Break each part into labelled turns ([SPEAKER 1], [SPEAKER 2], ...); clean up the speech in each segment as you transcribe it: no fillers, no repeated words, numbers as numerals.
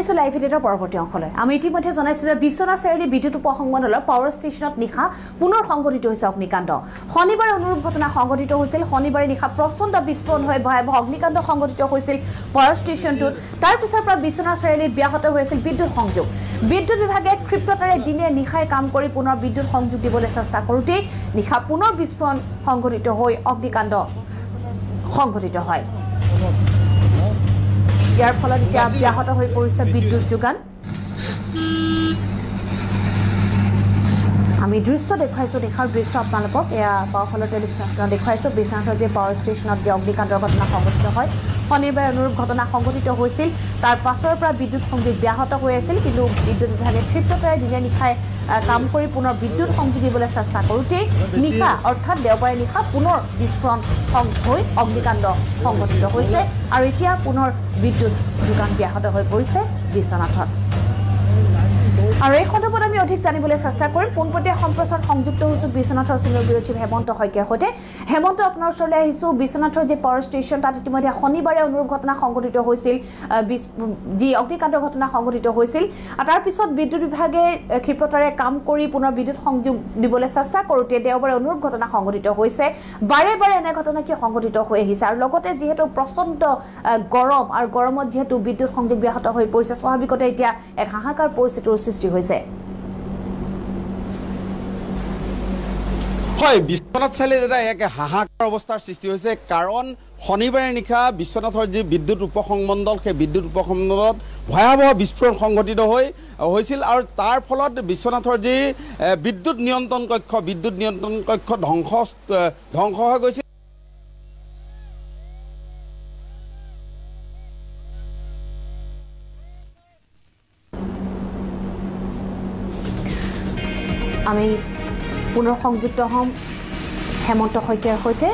[SPEAKER 1] আহিছোঁ লাইভ ভিডিঅ'ৰ পৰৱৰ্তী অংশলৈ। আমি ইতিমধ্যে জনাইছোঁ যে বিশ্বনাথ চাৰিআলি বিদ্যুৎ উপসংমণ্ডলৰ পাৱাৰ ষ্টেচনত নিশা পুনৰ সংঘটিত হৈছে অগ্নিকাণ্ড। শনিবাৰে অনুৰূপ ঘটনা সংঘটিত হৈছিল। শনিবাৰে নিশা প্ৰচণ্ড বিস্ফোৰণ হৈ ভয়াৱহ অগ্নিকাণ্ড সংঘটিত হৈছিল পাৱাৰ ষ্টেচনটোত। তাৰ পিছৰ পৰা বিশ্বনাথ চাৰিআলিত ব্যাহত হৈছিল বিদ্যুৎ সংযোগ। বিদ্যুৎ বিভাগে ক্ষিপ্ৰতাৰে দিনে নিশাই কাম কৰি পুনৰ বিদ্যুৎ সংযোগ দিবলৈ চেষ্টা কৰোঁতেই নিশা পুনৰ বিস্ফোৰণ সংঘটিত হৈ অগ্নিকাণ্ড সংঘটিত হয়। ইয়াৰ ফলত এতিয়া ব্যাহত হৈ পৰিছে বিদ্যুৎ যোগান। আমি দৃশ্য দেখুৱাইছোঁ, নিশাৰ দৃশ্য আপোনালোকক এয়া বাওঁফালৰ টেলিভিশ্যন দেখুৱাইছোঁ। বিশ্বনাথৰ যে পাৱাৰ ষ্টেচনত যে অগ্নিকাণ্ডৰ ঘটনা সংঘটিত হয়, শনিবাৰে অনুৰূপ ঘটনা সংঘটিত হৈছিল। তাৰ পাছৰ পৰা বিদ্যুৎ সংযোগ ব্যাহত হৈ আছিল, কিন্তু বিদ্যুৎ বিভাগে ক্ষিপ্ৰতাৰে দিনে নিশাই কাম কৰি পুনৰ বিদ্যুৎ সংযোগ দিবলৈ চেষ্টা কৰোঁতেই নিশা অৰ্থাৎ দেওবাৰে নিশা পুনৰ বিস্ফোৰণ হৈ অগ্নিকাণ্ড সংঘটিত হৈছে আৰু এতিয়া পুনৰ বিদ্যুৎ যোগান ব্যাহত হৈ পৰিছে বিশ্বনাথত। আৰু এই সন্দৰ্ভত আমি অধিক জানিবলৈ চেষ্টা কৰিম। পোনপটীয়া সম্প্ৰচাৰ সংযুক্ত হৈছোঁ বিশ্বনাথৰ চিনিয়ৰ ব্যুৰ চিফ হেমন্ত শইকীয়াৰ সৈতে। হেমন্ত, আপোনাৰ ওচৰলৈ আহিছোঁ। বিশ্বনাথৰ যে পাৱাৰ ষ্টেচন, তাত ইতিমধ্যে শনিবাৰে অনুৰূপ ঘটনা সংঘটিত হৈছিল, যি অগ্নিকাণ্ডৰ ঘটনা সংঘটিত হৈছিল। তাৰপিছত বিদ্যুৎ বিভাগে ক্ষিপ্ৰতাৰে কাম কৰি পুনৰ বিদ্যুৎ সংযোগ দিবলৈ চেষ্টা কৰোঁতে দেওবাৰে অনুৰূপ ঘটনা সংঘটিত হৈছে। বাৰে বাৰে এনে ঘটনা কিয় সংঘটিত হৈ আহিছে? আৰু লগতে যিহেতু প্ৰচণ্ড গৰম, আৰু গৰমত যিহেতু বিদ্যুৎ সংযোগ ব্যাহত হৈ পৰিছে, স্বাভাৱিকতে এতিয়া এক হাহাকাৰ পৰিস্থিতিৰ সৃষ্টি হৈছে।
[SPEAKER 2] হয়, বিশ্বনাথ চাৰিআলিত এটা এক হাহাকাৰ অৱস্থাৰ সৃষ্টি হৈছে, কাৰণ শনিবাৰে নিশা বিশ্বনাথৰ যি বিদ্যুৎ উপসংমণ্ডল, সেই বিদ্যুৎ উপসংমণ্ডলত ভয়াৱহ বিস্ফোৰণ সংঘটিত হৈছিল আৰু তাৰ ফলত বিশ্বনাথৰ যি বিদ্যুৎ নিয়ন্ত্ৰণ কক্ষ ধ্বংস হৈ গৈছিল।
[SPEAKER 1] আমি পুনৰ সংযুক্ত হ'ম হেমন্ত শইকীয়াৰ সৈতে।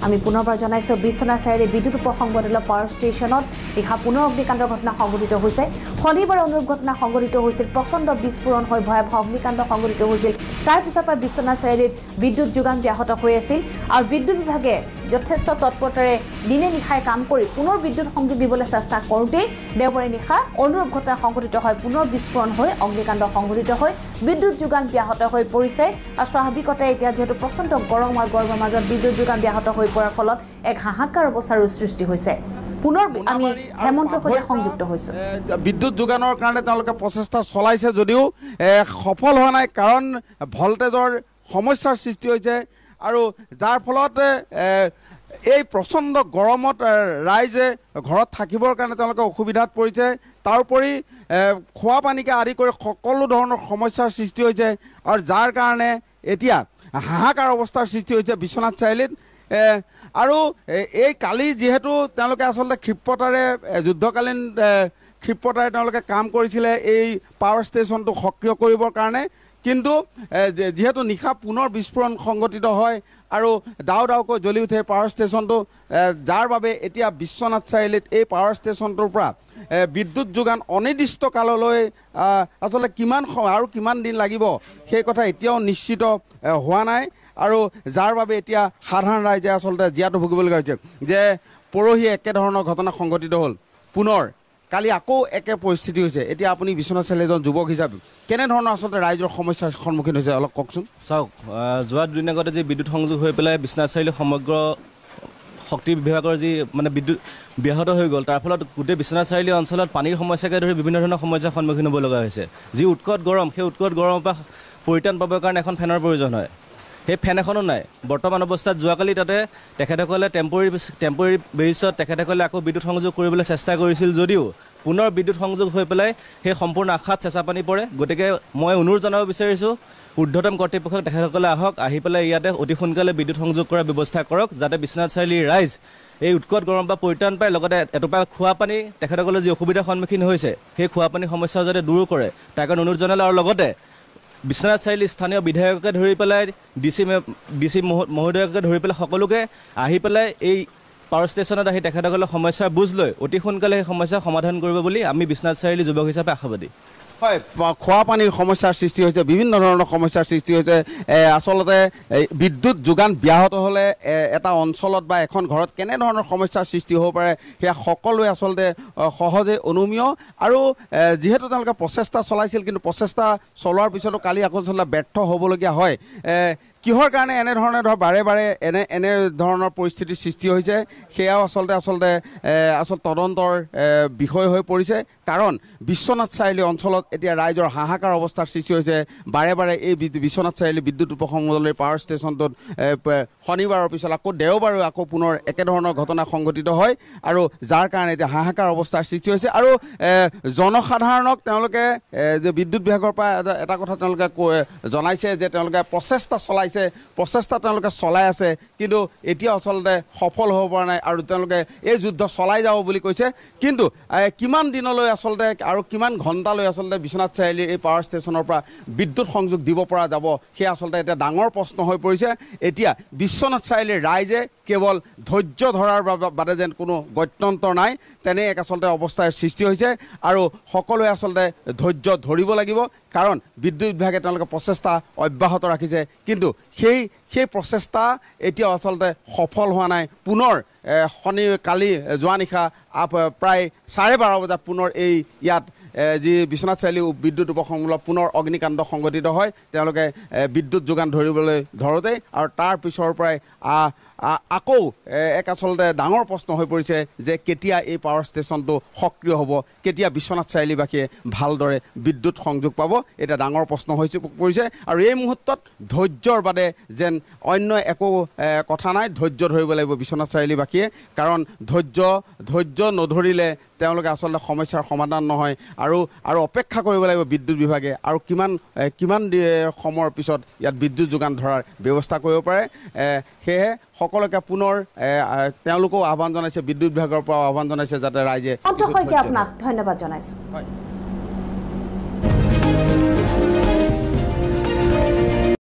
[SPEAKER 1] আমি পুনৰবাৰ জনাইছোঁ বিশ্বনাথ চাৰিআলি বিদ্যুৎ উপসংমণ্ডলৰ পাৱাৰ ষ্টেচনত নিশা পুনৰ অগ্নিকাণ্ডৰ ঘটনা সংঘটিত হৈছে। শনিবাৰে অনুৰূপ ঘটনা সংঘটিত হৈছিল, প্ৰচণ্ড বিস্ফোৰণ হৈ ভয়াৱহ অগ্নিকাণ্ড সংঘটিত হৈছিল। তাৰ পিছৰ পৰা বিশ্বনাথ চাৰিআলিত বিদ্যুৎ যোগান ব্যাহত হৈ আছিল আৰু বিদ্যুৎ বিভাগে যথেষ্ট তৎপৰতাৰে দিনে নিশাই কাম কৰি পুনৰ বিদ্যুৎ সংযোগ দিবলৈ চেষ্টা কৰোঁতেই দেওবাৰে নিশা অনুৰূপ ঘটনা সংঘটিত হয়, পুনৰ বিস্ফোৰণ হৈ অগ্নিকাণ্ড সংঘটিত হৈ বিদ্যুৎ যোগান ব্যাহত হৈ পৰিছে। আৰু স্বাভাৱিকতে এতিয়া যিহেতু প্ৰচণ্ড গৰম আৰু গৰমৰ মাজত বিদ্যুৎ যোগান ব্যাহত হৈ পৰাৰ ফলত এক হাহাকাৰ অৱস্থাৰ সৃষ্টি হৈছে। পুনৰ আমি হেমন্তৰ সৈতে সংযুক্ত হৈছোঁ।
[SPEAKER 2] বিদ্যুৎ যোগানৰ কাৰণে তেওঁলোকে প্ৰচেষ্টা চলাইছে যদিও সফল হোৱা নাই, কাৰণ ভল্টেজৰ সমস্যাৰ সৃষ্টি হৈছে আৰু যাৰ ফলত এই প্ৰচণ্ড গৰমত ৰাইজে ঘৰত থাকিবৰ কাৰণে তেওঁলোকে অসুবিধাত পৰিছে। তাৰোপৰি খোৱা পানীকে আদি কৰি সকলো ধৰণৰ সমস্যাৰ সৃষ্টি হৈছে আৰু যাৰ কাৰণে এতিয়া হাহাকাৰ অৱস্থাৰ সৃষ্টি হৈছে বিশ্বনাথ চাৰিআলিত। আৰু এই কালি যিহেতু তেওঁলোকে আচলতে যুদ্ধকালীন ক্ষিপ্ৰতাৰে তেওঁলোকে কাম কৰিছিলে এই পাৱাৰ ষ্টেচনটো সক্ৰিয় কৰিবৰ কাৰণে, কিন্তু যিহেতু নিশা পুনৰ বিস্ফোৰণ সংঘটিত হয় আৰু ডাওকৈ জ্বলি উঠে পাৱাৰ ষ্টেচনটো, যাৰ বাবে এতিয়া বিশ্বনাথ চাৰিআলিত এই পাৱাৰ ষ্টেচনটোৰ পৰা বিদ্যুৎ যোগান অনিৰ্দিষ্ট কাললৈ আচলতে কিমান সময় আৰু কিমান দিন লাগিব সেই কথা এতিয়াও নিশ্চিত হোৱা নাই। আৰু যাৰ বাবে এতিয়া সাধাৰণ ৰাইজে আচলতে জীয়াতু ভুগিবলগীয়া হৈছে যে পৰহি একেধৰণৰ ঘটনা সংঘটিত হ'ল, পুনৰ কালি আকৌ একে পৰিস্থিতি হৈছে। এতিয়া আপুনি বিশ্বনাথ চাৰিআলি এজন যুৱক হিচাপে কেনেধৰণৰ আচলতে ৰাইজৰ সমস্যাৰ সন্মুখীন হৈছে অলপ কওকচোন।
[SPEAKER 3] চাওক, যোৱা দুদিন আগতে যি বিদ্যুৎ সংযোগ হৈ পেলাই বিশ্বনাথ চাৰিআলি সমগ্ৰ শক্তি বিভাগৰ যি বিদ্যুৎ ব্যাহত হৈ গ'ল, তাৰ ফলত গোটেই বিশ্বনাথ চাৰিআলি অঞ্চলত পানীৰ সমস্যাকে ধৰি বিভিন্ন ধৰণৰ সমস্যাৰ সন্মুখীন হ'ব লগা হৈছে। যি উৎকট গৰম, সেই উৎকট গৰমৰ পৰা পৰিত্ৰাণ পাবৰ কাৰণে এখন ফেনৰ প্ৰয়োজন হয়। সেই ফেন এখনো নাই বৰ্তমান অৱস্থাত। যোৱাকালি তাতে তেখেতসকলে টেম্পৰেৰী বেচিছত তেখেতসকলে আকৌ বিদ্যুৎ সংযোগ কৰিবলৈ চেষ্টা কৰিছিল যদিও পুনৰ বিদ্যুৎ সংযোগ হৈ পেলাই সেই সম্পূৰ্ণ আশাত চেঁচা পানী পৰে। গতিকে মই অনুৰোধ জনাব বিচাৰিছোঁ ঊৰ্ধ্বতম কৰ্তৃপক্ষক তেখেতসকলে আহক, আহি পেলাই ইয়াতে অতি সোনকালে বিদ্যুৎ সংযোগ কৰাৰ ব্যৱস্থা কৰক, যাতে বিশ্বনাথ চাৰিআলিৰ ৰাইজ এই উৎকট গৰমৰ পৰা পৰিত্ৰাণ পায়। লগতে এটোপা খোৱা পানী তেখেতসকলে যি অসুবিধাৰ সন্মুখীন হৈছে সেই খোৱা পানীৰ সমস্যা যাতে দূৰ কৰে তাৰ কাৰণে অনুৰোধ জনালে। আৰু লগতে বিশ্বনাথ চাৰিআলি স্থানীয় বিধায়ককে ধৰি পেলাই ডিচি মহোদয়কে ধৰি পেলাই সকলোকে আহি পেলাই এই পাৱাৰ ষ্টেচনত আহি তেখেতসকলে সমস্যাৰ বুজ লৈ অতি সোনকালে সেই সমস্যা সমাধান কৰিব বুলি আমি বিশ্বনাথ চাৰিআলি যুৱক হিচাপে আশাবাদী।
[SPEAKER 2] হয়, খোৱা পানীৰ সমস্যাৰ সৃষ্টি হৈছে, বিভিন্ন ধৰণৰ সমস্যাৰ সৃষ্টি হৈছে। আচলতে বিদ্যুৎ যোগান ব্যাহত হ'লে এটা অঞ্চলত বা এখন ঘৰত কেনেধৰণৰ সমস্যাৰ সৃষ্টি হ'ব পাৰে সেয়া সকলোৱে আচলতে সহজে অনুমীয়। আৰু যিহেতু তেওঁলোকে প্ৰচেষ্টা চলাইছিল, কিন্তু প্ৰচেষ্টা চলোৱাৰ পিছতো কালি আকৌ আচলতে ব্যৰ্থ হ'বলগীয়া হয়। কিহৰ কাৰণে এনেধৰণে বাৰে বাৰে এনে ধৰণৰ পৰিস্থিতিৰ সৃষ্টি হৈছে সেয়াও আচলতে তদন্তৰ বিষয় হৈ পৰিছে। কাৰণ বিশ্বনাথ চাৰিআলি অঞ্চলত এতিয়া ৰাইজৰ হাহাকাৰ অৱস্থাৰ সৃষ্টি হৈছে। বাৰে বাৰে এই বিশ্বনাথ চাৰিআলি বিদ্যুৎ উপসংমণ্ডলীৰ পাৱাৰ ষ্টেচনটোত শনিবাৰৰ পিছত আকৌ দেওবাৰো আকৌ পুনৰ একেধৰণৰ ঘটনা সংঘটিত হয়, আৰু যাৰ কাৰণে এতিয়া হাহাকাৰ অৱস্থাৰ সৃষ্টি হৈছে। আৰু জনসাধাৰণক তেওঁলোকে যে বিদ্যুৎ বিভাগৰ পৰা এটা কথা তেওঁলোকে জনাইছে যে তেওঁলোকে প্ৰচেষ্টা তেওঁলোকে চলাই আছে, কিন্তু এতিয়া আচলতে সফল হ'ব পৰা নাই, আৰু তেওঁলোকে এই যুদ্ধ চলাই যাব বুলি কৈছে। কিন্তু কিমান দিনলৈ আচলতে আৰু কিমান ঘণ্টালৈ আচলতে বিশ্বনাথ চাৰিআলিৰ এই পাৱাৰ ষ্টেচনৰ পৰা বিদ্যুৎ সংযোগ দিব পৰা যাব সেয়া আচলতে এতিয়া ডাঙৰ প্ৰশ্ন হৈ পৰিছে। এতিয়া বিশ্বনাথ চাৰিআলিৰ ৰাইজে কেৱল ধৈৰ্য ধৰাৰ বাদে যেন কোনো গত্যন্তৰ নাই, তেনে এক আচলতে অৱস্থাৰ সৃষ্টি হৈছে। আৰু সকলোৱে আচলতে ধৈৰ্য ধৰিব লাগিব, কাৰণ বিদ্যুৎ বিভাগে তেওঁলোকে প্ৰচেষ্টা অব্যাহত ৰাখিছে, কিন্তু সেই প্ৰচেষ্টা এতিয়াও আচলতে সফল হোৱা নাই। পুনৰ কালি যোৱা নিশা প্ৰায় 12:30 বজাত পুনৰ ইয়াত যি বিশ্বনাথ চাৰিআলি বিদ্যুৎ উপসংমণ্ডলত পুনৰ অগ্নিকাণ্ড সংঘটিত হয়। তেওঁলোকে বিদ্যুৎ যোগান ধৰিবলৈ ধৰোঁতেই, আৰু তাৰ পিছৰ পৰাই আকৌ এক আচলতে ডাঙৰ প্ৰশ্ন হৈ পৰিছে যে কেতিয়া এই পাৱাৰ ষ্টেচনটো সক্ৰিয় হ'ব, কেতিয়া বিশ্বনাথ চাৰিআলিবাসীয়ে ভালদৰে বিদ্যুৎ সংযোগ পাব, এটা ডাঙৰ প্ৰশ্ন হৈ পৰিছে। আৰু এই মুহূৰ্তত ধৈৰ্যৰ বাদে যেন অন্য একো কথা নাই, ধৈৰ্য ধৰিব লাগিব বিশ্বনাথ চাৰিআলিবাসীয়ে, কাৰণ ধৈৰ্য নধৰিলে তেওঁলোকে আচলতে সমস্যাৰ সমাধান নহয়, আৰু অপেক্ষা কৰিব লাগিব বিদ্যুৎ বিভাগে, আৰু কিমান সময়ৰ পিছত ইয়াত বিদ্যুৎ যোগান ধৰাৰ ব্যৱস্থা কৰিব পাৰে। সেয়েহে সকলোকে পুনৰ তেওঁলোকেও আহ্বান জনাইছে, বিদ্যুৎ বিভাগৰ পৰা আহ্বান জনাইছে যাতে ৰাইজে
[SPEAKER 1] আপোনাক ধন্যবাদ জনাইছোঁ।